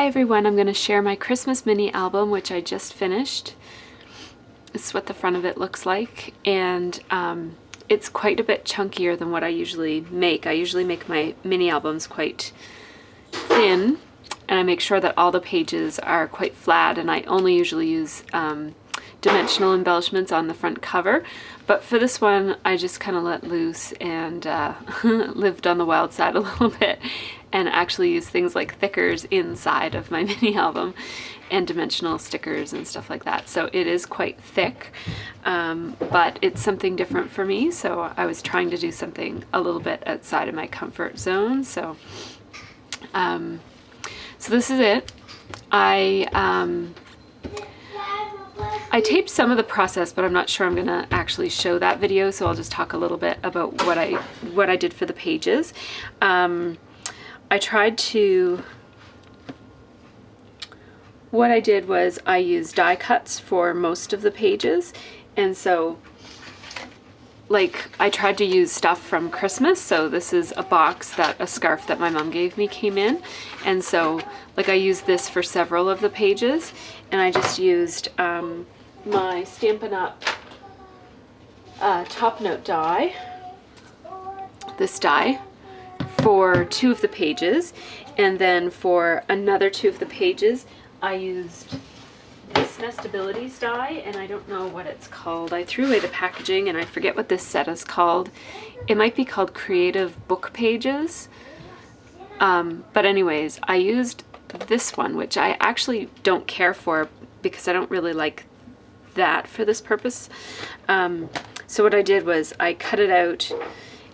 everyone, I'm going to share my Christmas mini album, which I just finished. This is what the front of it looks like, and it's quite a bit chunkier than what I usually make. I usually make my mini albums quite thin, and I make sure that all the pages are quite flat, and I only usually use dimensional embellishments on the front cover. But for this one, I just kind of let loose and lived on the wild side a little bit, and actually use things like thickers inside of my mini album and dimensional stickers and stuff like that. So it is quite thick, but it's something different for me. So I was trying to do something a little bit outside of my comfort zone. So this is it. I taped some of the process, but I'm not sure I'm gonna actually show that video, so I'll just talk a little bit about what I did for the pages. What I did was I used die cuts for most of the pages, and so like I tried to use stuff from Christmas. So this is a box that a scarf that my mom gave me came in, and so like I used this for several of the pages, and I just used my Stampin' Up! Top Note die, this die, for 2 of the pages, and then for another 2 of the pages I used this Nestabilities die, and I don't know what it's called. I threw away the packaging and I forget what this set is called. It might be called Creative Book Pages. But anyways, I used this one, which I actually don't care for because I don't really like that for this purpose. So what I did was I cut it out,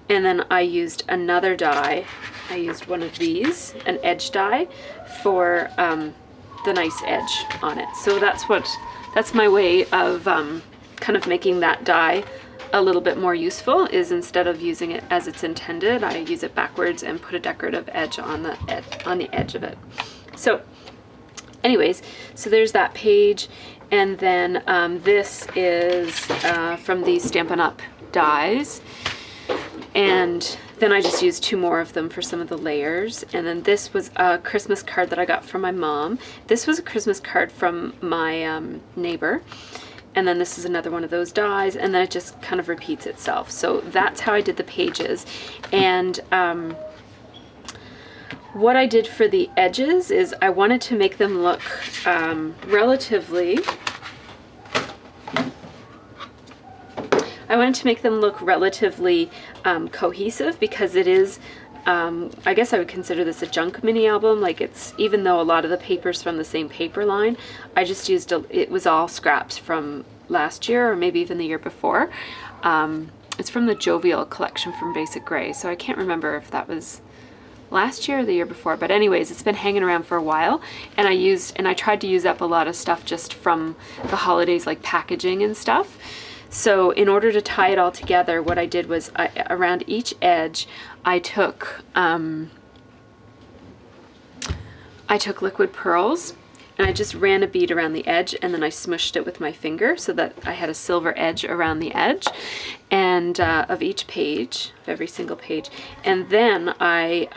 and then I used another die. I used one of these, an edge die, for the nice edge on it. So that's my way of kind of making that die a little bit more useful, is instead of using it as it's intended, I use it backwards and put a decorative edge on the edge of it. So anyways, so there's that page, and then this is from these Stampin' Up! Dies, and then I just used 2 more of them for some of the layers. And then this was a Christmas card that I got from my mom. This was a Christmas card from my neighbor. And then this is another one of those dies, and then it just kind of repeats itself. So that's how I did the pages. And what I did for the edges is I wanted to make them look relatively cohesive, because it is, I guess I would consider this a junk mini album. Like, it's, even though a lot of the paper's from the same paper line, I just used, it was all scraps from last year, or maybe even the year before. It's from the Jovial collection from Basic Grey, so I can't remember if that was last year or the year before, but anyways, it's been hanging around for a while, and I tried to use up a lot of stuff just from the holidays, like packaging and stuff. So in order to tie it all together, what I did was around each edge, I took liquid pearls, and I just ran a bead around the edge, and then I smushed it with my finger so that I had a silver edge around the edge and of each page, of every single page. And then I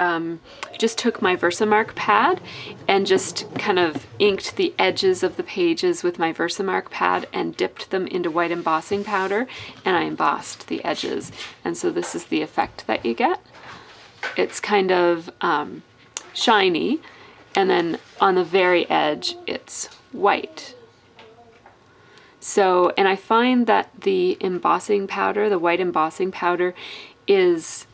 just took my Versamark pad and just kind of inked the edges of the pages with my Versamark pad and dipped them into white embossing powder, and I embossed the edges. And so this is the effect that you get. It's kind of shiny, and then on the very edge it's white. So, and I find that the embossing powder, the white embossing powder, is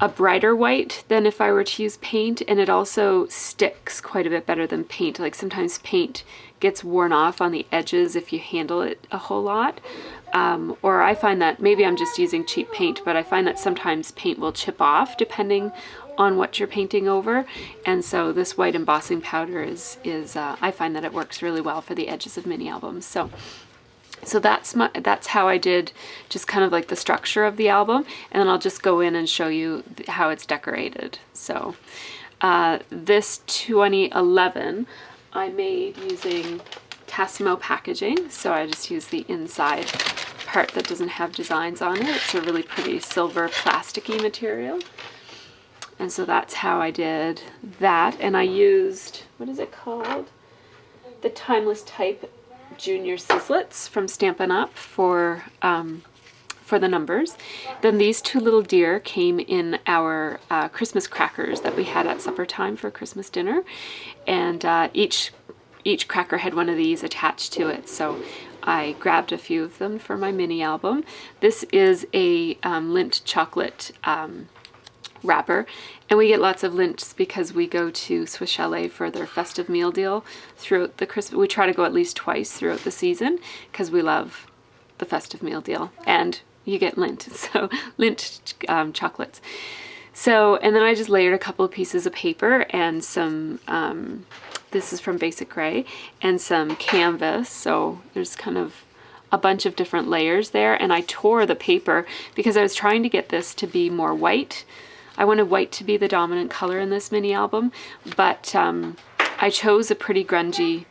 a brighter white than if I were to use paint, and it also sticks quite a bit better than paint. Like, sometimes paint gets worn off on the edges if you handle it a whole lot. Or I find that, maybe I'm just using cheap paint, but I find that sometimes paint will chip off depending on what you're painting over, and so this white embossing powder is I find that it works really well for the edges of mini albums. So that's how I did just kind of like the structure of the album, and then I'll just go in and show you how it's decorated. So this 2011 I made using Tassimo packaging, so I just used the inside part that doesn't have designs on it. It's a really pretty silver plasticky material. And so that's how I did that. And I used, what is it called? The Timeless Type Junior Sizzlets from Stampin' Up! For the numbers. Then these two little deer came in our Christmas crackers that we had at supper time for Christmas dinner. And each cracker had one of these attached to it. So I grabbed a few of them for my mini album. This is a Lindt chocolate wrapper, and we get lots of Lindts because we go to Swiss Chalet for their festive meal deal throughout the Christmas. We try to go at least twice throughout the season because we love the festive meal deal, and you get Lindt, so Lindt chocolates. So, and then I just layered a couple of pieces of paper and some, this is from Basic Grey, and some canvas. So there's kind of a bunch of different layers there, and I tore the paper because I was trying to get this to be more white. I wanted white to be the dominant color in this mini album, but I chose a pretty grungy,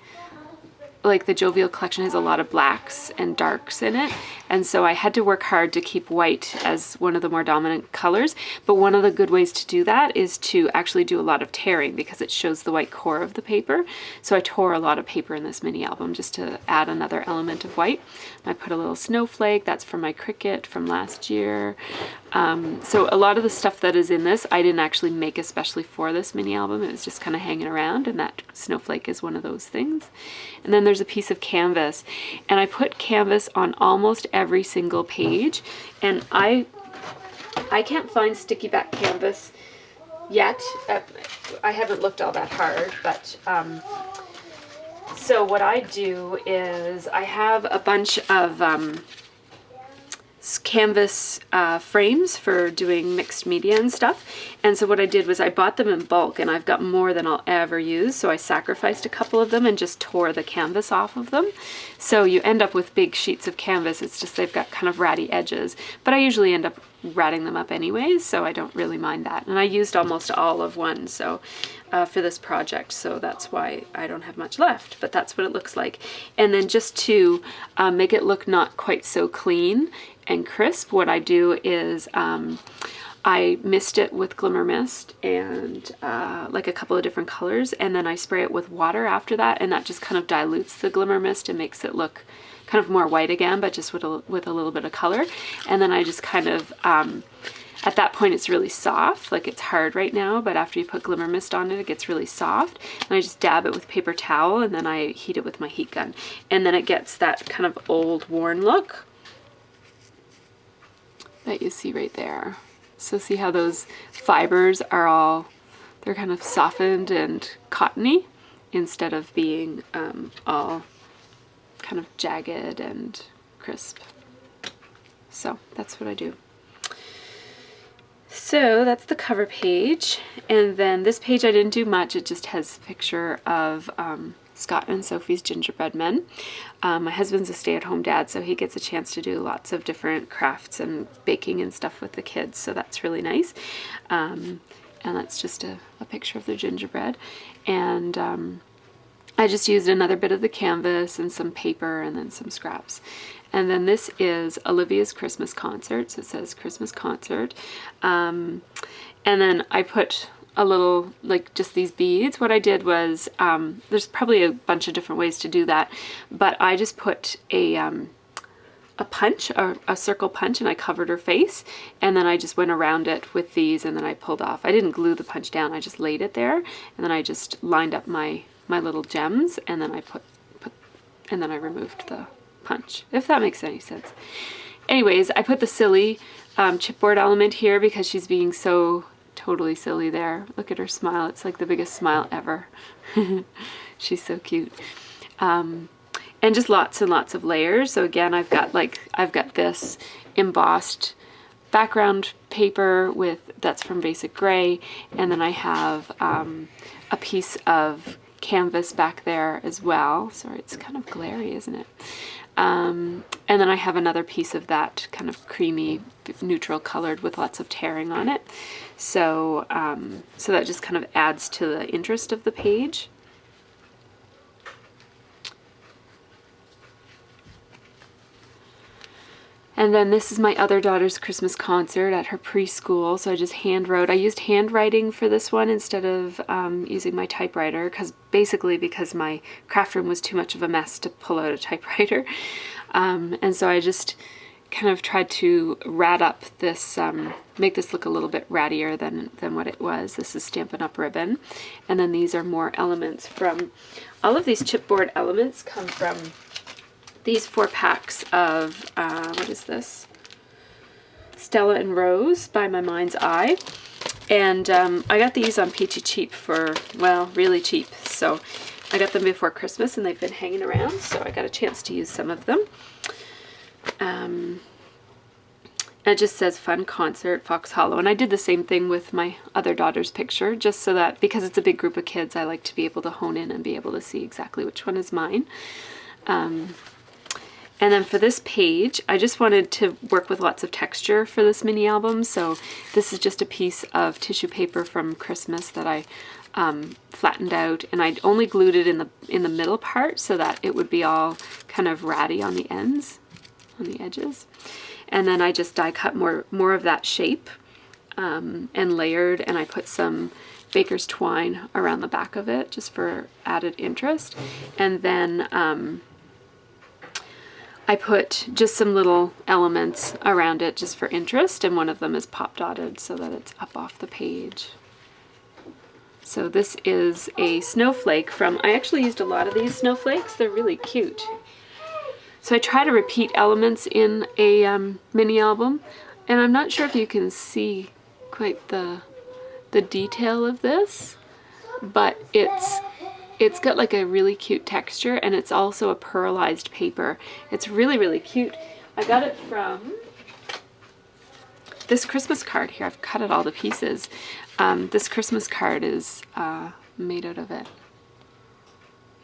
like the Jovial collection has a lot of blacks and darks in it, and so I had to work hard to keep white as one of the more dominant colors. But one of the good ways to do that is to actually do a lot of tearing because it shows the white core of the paper. So I tore a lot of paper in this mini album just to add another element of white. I put a little snowflake, that's from my Cricut from last year. So a lot of the stuff that is in this I didn't actually make especially for this mini album. It was just kind of hanging around, and that snowflake is one of those things. And then there's a piece of canvas, and I put canvas on almost every single page, and I can't find sticky back canvas yet. I haven't looked all that hard, but so what I do is I have a bunch of canvas frames for doing mixed media and stuff, and so what I did was I bought them in bulk, and I've got more than I'll ever use, so I sacrificed a couple of them and just tore the canvas off of them. So you end up with big sheets of canvas. It's just they've got kind of ratty edges, but I usually end up ratting them up anyways, so I don't really mind that. And I used almost all of one so for this project, so that's why I don't have much left, but that's what it looks like. And then just to make it look not quite so clean and crisp, what I do is I mist it with Glimmer Mist and like a couple of different colors, and then I spray it with water after that, and that just kind of dilutes the Glimmer Mist and makes it look kind of more white again, but just with a little bit of color. And then I just kind of, at that point it's really soft, like it's hard right now, but after you put Glimmer Mist on it, it gets really soft. And I just dab it with paper towel, and then I heat it with my heat gun. And then it gets that kind of old, worn look that you see right there. So see how those fibers are all, they're kind of softened and cottony instead of being all kind of jagged and crisp. So that's what I do. So that's the cover page, and then this page I didn't do much. It just has a picture of Scott and Sophie's gingerbread men. My husband's a stay-at-home dad, so he gets a chance to do lots of different crafts and baking and stuff with the kids, so that's really nice. And that's just a picture of the gingerbread. And I just used another bit of the canvas and some paper and then some scraps. And then this is Olivia's Christmas concert, so it says Christmas concert. And then I put a little, like just these beads. What I did was, there's probably a bunch of different ways to do that, but I just put a punch, or a circle punch, and I covered her face, and then I just went around it with these, and then I pulled off. I didn't glue the punch down, I just laid it there, and then I just lined up my little gems, and then I and then I removed the punch, if that makes any sense. Anyways, I put the silly chipboard element here because she's being so totally silly there. Look at her smile. It's like the biggest smile ever. She's so cute. And just lots and lots of layers. So again, I've got this embossed background paper that's from Basic Grey, and then I have a piece of canvas back there as well. Sorry, it's kind of glary, isn't it? And then I have another piece of that kind of creamy, neutral colored with lots of tearing on it. So, so that just kind of adds to the interest of the page. And then this is my other daughter's Christmas concert at her preschool. So I just hand wrote. I used handwriting for this one instead of using my typewriter, because my craft room was too much of a mess to pull out a typewriter. And so I just kind of tried to rat up this, make this look a little bit rattier than what it was. This is Stampin' Up! Ribbon. And then these are more elements from, all of these chipboard elements come from these 4 packs of, what is this? Stella and Rose by My Mind's Eye. And I got these on Peachy Cheap for, well, really cheap. So I got them before Christmas and they've been hanging around, so I got a chance to use some of them. It just says Fun Concert, Fox Hollow. And I did the same thing with my other daughter's picture, just so that, because it's a big group of kids, I like to be able to hone in and be able to see exactly which one is mine. And then for this page, I just wanted to work with lots of texture for this mini album. So this is just a piece of tissue paper from Christmas that I flattened out, and I only glued it in the middle part so that it would be all kind of ratty on the ends, on the edges. And then I just die cut more of that shape and layered, and I put some baker's twine around the back of it just for added interest. And then I put just some little elements around it just for interest, and one of them is pop dotted so that it's up off the page. So this is a snowflake from, I actually used a lot of these snowflakes. They're really cute. So I try to repeat elements in a mini album, and I'm not sure if you can see quite the detail of this, but it's got like a really cute texture, and it's also a pearlized paper. It's really, really cute. I got it from this Christmas card here. I've cut it all to pieces. This Christmas card is made out of it.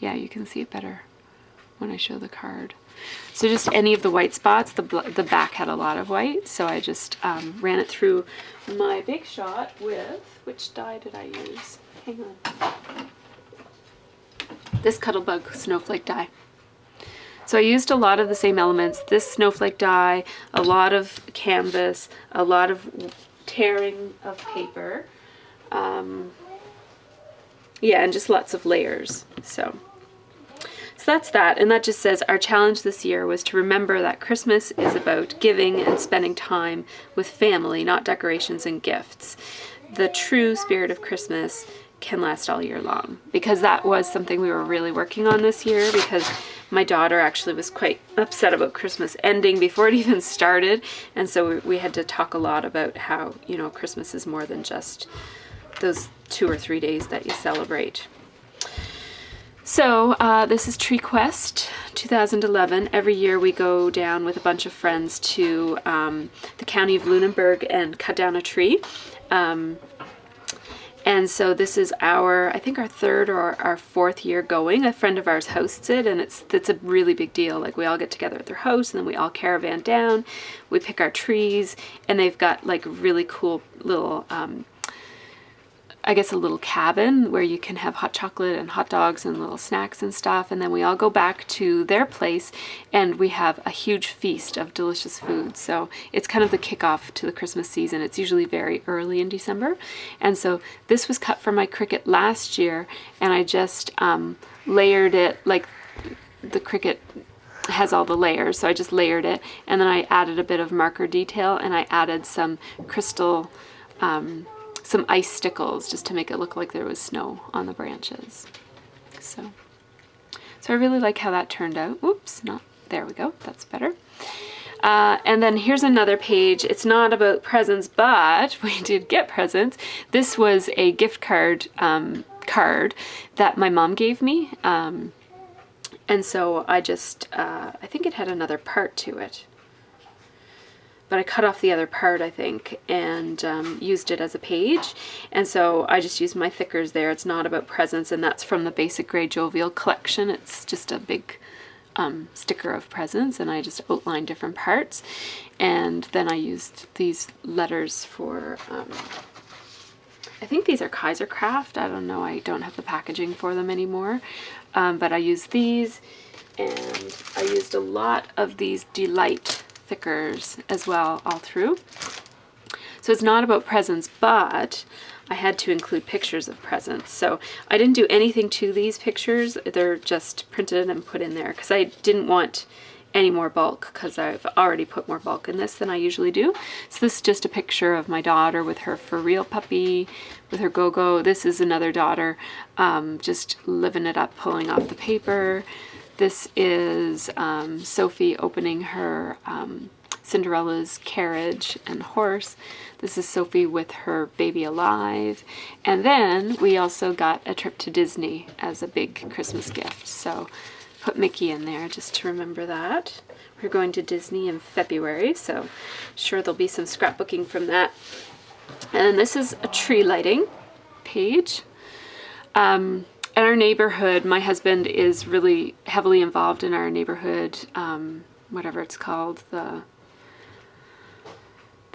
Yeah, you can see it better when I show the card. So just any of the white spots, the back had a lot of white, so I just ran it through my Big Shot with, which die did I use? Hang on. This Cuttlebug snowflake die. So I used a lot of the same elements. This snowflake die, a lot of canvas, a lot of tearing of paper. Yeah, and just lots of layers. So that's that, and that just says our challenge this year was to remember that Christmas is about giving and spending time with family, not decorations and gifts. The true spirit of Christmas can last all year long, because that was something we were really working on this year, because my daughter actually was quite upset about Christmas ending before it even started, and so we had to talk a lot about how, you know, Christmas is more than just those 2 or 3 days that you celebrate. So this is Tree Quest 2011. Every year we go down with a bunch of friends to the county of Lunenburg and cut down a tree. And so this is I think our 3rd or our 4th year going. A friend of ours hosts it, and it's a really big deal. Like, we all get together at their house, and then we all caravan down. We pick our trees, and they've got like really cool little I guess a little cabin where you can have hot chocolate and hot dogs and little snacks and stuff, and then we all go back to their place and we have a huge feast of delicious food. So it's kind of the kickoff to the Christmas season. It's usually very early in December, and so this was cut from my Cricut last year, and I just layered it. Like, the Cricut has all the layers, so I just layered it, and then I added a bit of marker detail, and I added some crystal some ice stickles just to make it look like there was snow on the branches. So I really like how that turned out. Oops, there we go, that's better. And then here's another page. It's not about presents, but we did get presents. This was a gift card that my mom gave me. And so I just, I think it had another part to it. But I cut off the other part, I think, and used it as a page. And so I just used my thickers there. It's not about presents, and that's from the Basic Grey Jovial collection. It's just a big sticker of presents, and I just outlined different parts. And then I used these letters for, I think these are Kaiser Craft. I don't know, I don't have the packaging for them anymore. But I used these, and I used a lot of these Delight thickers as well all through. So it's not about presents, but I had to include pictures of presents. So I didn't do anything to these pictures. They're just printed and put in there because I didn't want any more bulk because I've already put more bulk in this than I usually do. So this is just a picture of my daughter with her for real puppy, with her Go-Go. This is another daughter just living it up, pulling off the paper. This is Sophie opening her Cinderella's carriage and horse. This is Sophie with her baby alive. And then we also got a trip to Disney as a big Christmas gift. So put Mickey in there just to remember that. We're going to Disney in February, so I'm sure there'll be some scrapbooking from that. And then this is a tree lighting page. In our neighborhood, my husband is really heavily involved in our neighborhood, whatever it's called, the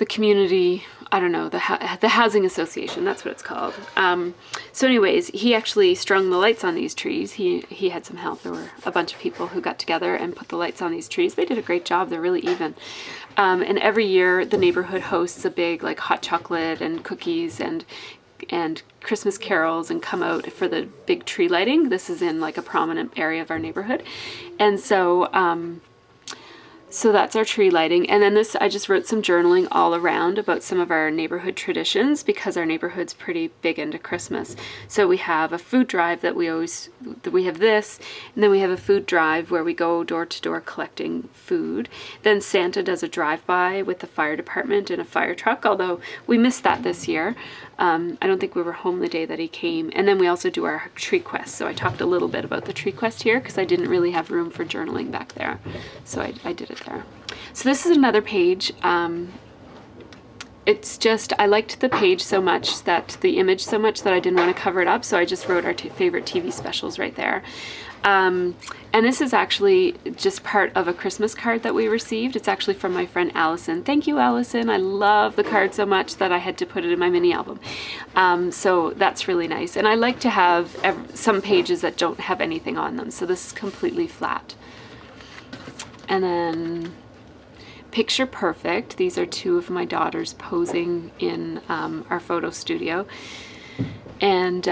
community, I don't know, the housing association, that's what it's called. So anyways, he actually strung the lights on these trees. He had some help. There were a bunch of people who got together and put the lights on these trees. They did a great job. They're really even. And every year the neighborhood hosts a big like hot chocolate and cookies and Christmas carols and come out for the big tree lighting. This is in like a prominent area of our neighborhood. And so so that's our tree lighting. And then this, I just wrote some journaling all around about some of our neighborhood traditions because our neighborhood's pretty big into Christmas. So we have a food drive that we have this, and then we have a food drive where we go door to door collecting food. Then Santa does a drive-by with the fire department in a fire truck, although we missed that this year. I don't think we were home the day that he came. And then we also do our tree quest. So I talked a little bit about the tree quest here because I didn't really have room for journaling back there. So I did it there. So this is another page. It's just, I liked the page so much, the image so much that I didn't want to cover it up. So I just wrote our favorite TV specials right there. And this is actually just part of a Christmas card that we received. It's actually from my friend Allison. Thank you, Allison. I love the card so much that I had to put it in my mini album. So that's really nice. And I like to have some pages that don't have anything on them. So this is completely flat. And then Picture Perfect. These are two of my daughters posing in our photo studio. And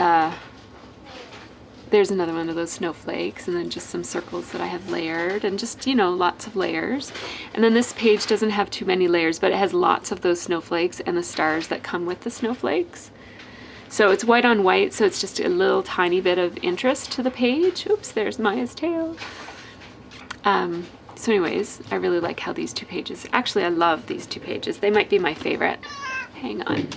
there's another one of those snowflakes, and then just some circles that I have layered, and just, you know, lots of layers. And then this page doesn't have too many layers, but it has lots of those snowflakes and the stars that come with the snowflakes. So it's white on white, so it's just a little tiny bit of interest to the page. Oops, there's Maya's tail. So anyways, I really like how these two pages, actually I love these two pages. They might be my favorite. Hang on.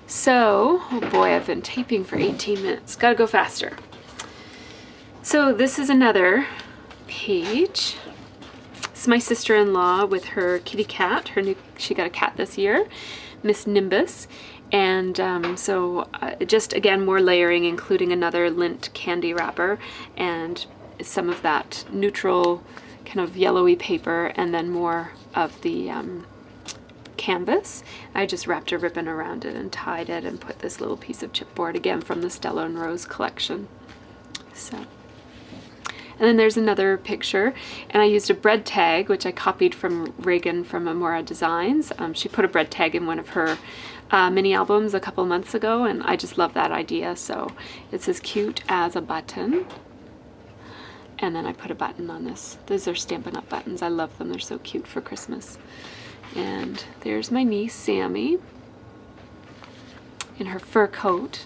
So, oh boy, I've been taping for 18 minutes. Gotta go faster. So this is another page. It's my sister-in-law with her kitty cat. She got a cat this year, Miss Nimbus. And just again, more layering, including another lint candy wrapper and some of that neutral kind of yellowy paper, and then more of the canvas. I just wrapped a ribbon around it and tied it and put this little piece of chipboard, again from the Stella and Rose collection. So, and then there's another picture, and I used a bread tag, which I copied from Reagan from Amora Designs. She put a bread tag in one of her mini albums a couple months ago, and I just love that idea. So it's as cute as a button. And then I put a button on this. Those are Stampin' Up! Buttons. I love them. They're so cute for Christmas. And there's my niece, Sammy, in her fur coat.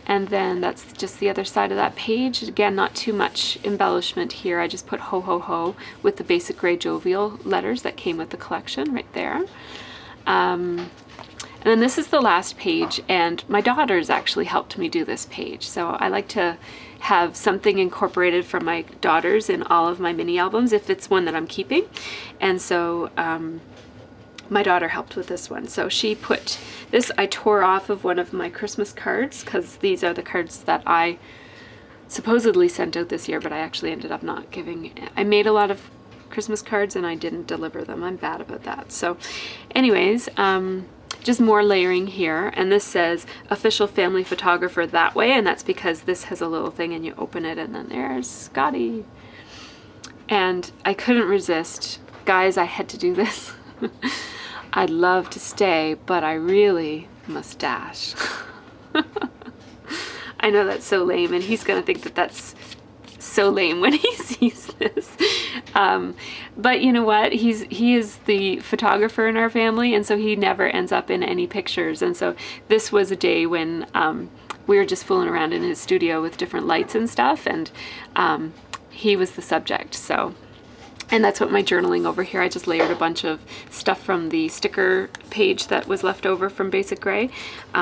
And then that's just the other side of that page. Again, not too much embellishment here. I just put ho, ho, ho with the basic gray jovial letters that came with the collection right there. And then this is the last page, and my daughters actually helped me do this page. So I like to have something incorporated from my daughters in all of my mini albums if it's one that I'm keeping. And so my daughter helped with this one. So she put this, I tore off of one of my Christmas cards because these are the cards that I supposedly sent out this year, but I actually ended up not giving. I made a lot of Christmas cards and I didn't deliver them. I'm bad about that. So anyways, just more layering here. And this says official family photographer that way, and that's because this has a little thing and you open it and then there's Scotty. And I couldn't resist. Guys, I had to do this. I'd love to stay, but I really must dash. I know that's so lame, and he's gonna think that that's so lame when he sees this. But you know what? He is the photographer in our family, and so he never ends up in any pictures. And so this was a day when we were just fooling around in his studio with different lights and stuff, and he was the subject. So. And that's what my journaling over here, I just layered a bunch of stuff from the sticker page that was left over from Basic Grey,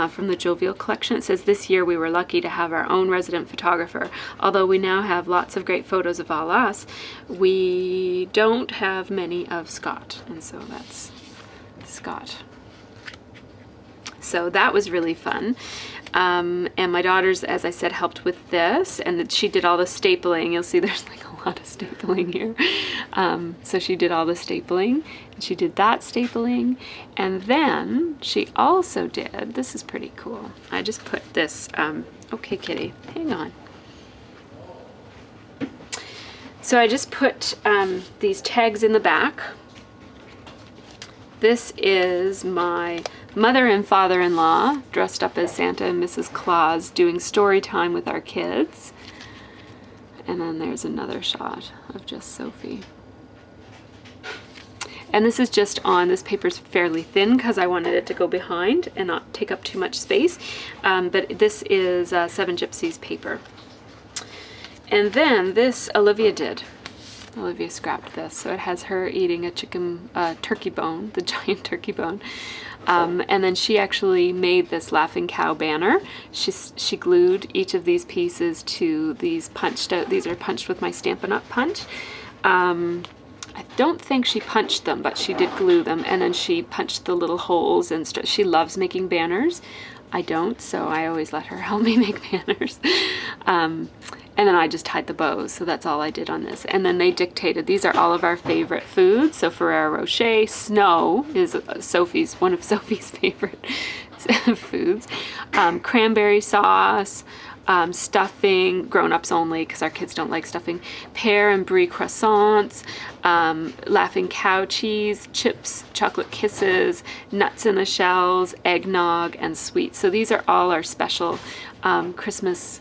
from the Jovial collection. It says, this year we were lucky to have our own resident photographer. Although we now have lots of great photos of all us, we don't have many of Scott. And so that's Scott. So that was really fun. And my daughters, as I said, helped with this, and she did all the stapling. You'll see there's like a lot of stapling here. So she did all the stapling, and she did that stapling, and then she also did, this is pretty cool. I just put this, okay kitty, hang on. So I just put these tags in the back. This is my mother and father-in-law dressed up as Santa and Mrs. Claus doing story time with our kids. And then there's another shot of just Sophie. And this is just on, this paper's fairly thin because I wanted it to go behind and not take up too much space. But this is 7 Gypsies paper. And then this Olivia did. Olivia scrapped this, so it has her eating a turkey bone, the giant turkey bone. And then she actually made this Laughing Cow banner. She glued each of these pieces to these punched out, these are punched with my Stampin' Up! Punch. I don't think she punched them, but she did glue them, and then she punched the little holes, and she loves making banners. I don't, so I always let her help me make banners. And then I just tied the bows, so that's all I did on this. And then they dictated, these are all of our favorite foods. So Ferrero Rocher, snow is one of Sophie's favorite foods. Cranberry sauce, stuffing, grown-ups only because our kids don't like stuffing, pear and brie croissants, Laughing Cow cheese, chips, chocolate kisses, nuts in the shells, eggnog, and sweets. So these are all our special Christmas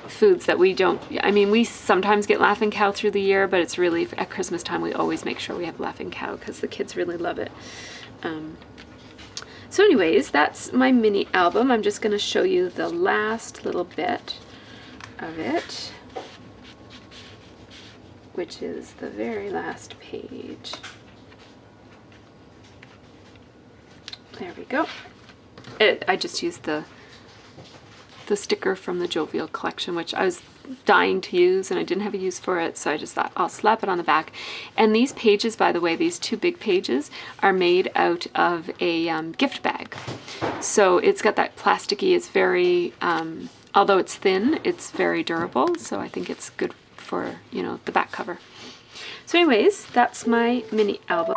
foods that we don't, I mean, we sometimes get Laughing Cow through the year, but it's really at Christmas time we always make sure we have Laughing Cow because the kids really love it. So anyways, that's my mini album. I'm just going to show you the last little bit of it, which is the very last page. There we go. I just used the sticker from the Jovial collection, which I was dying to use and I didn't have a use for it, so I just thought I'll slap it on the back. And these pages, by the way, these 2 big pages are made out of a gift bag. So it's got that plasticky, it's very, although it's thin, it's very durable, so I think it's good for, you know, the back cover. So anyways, that's my mini album.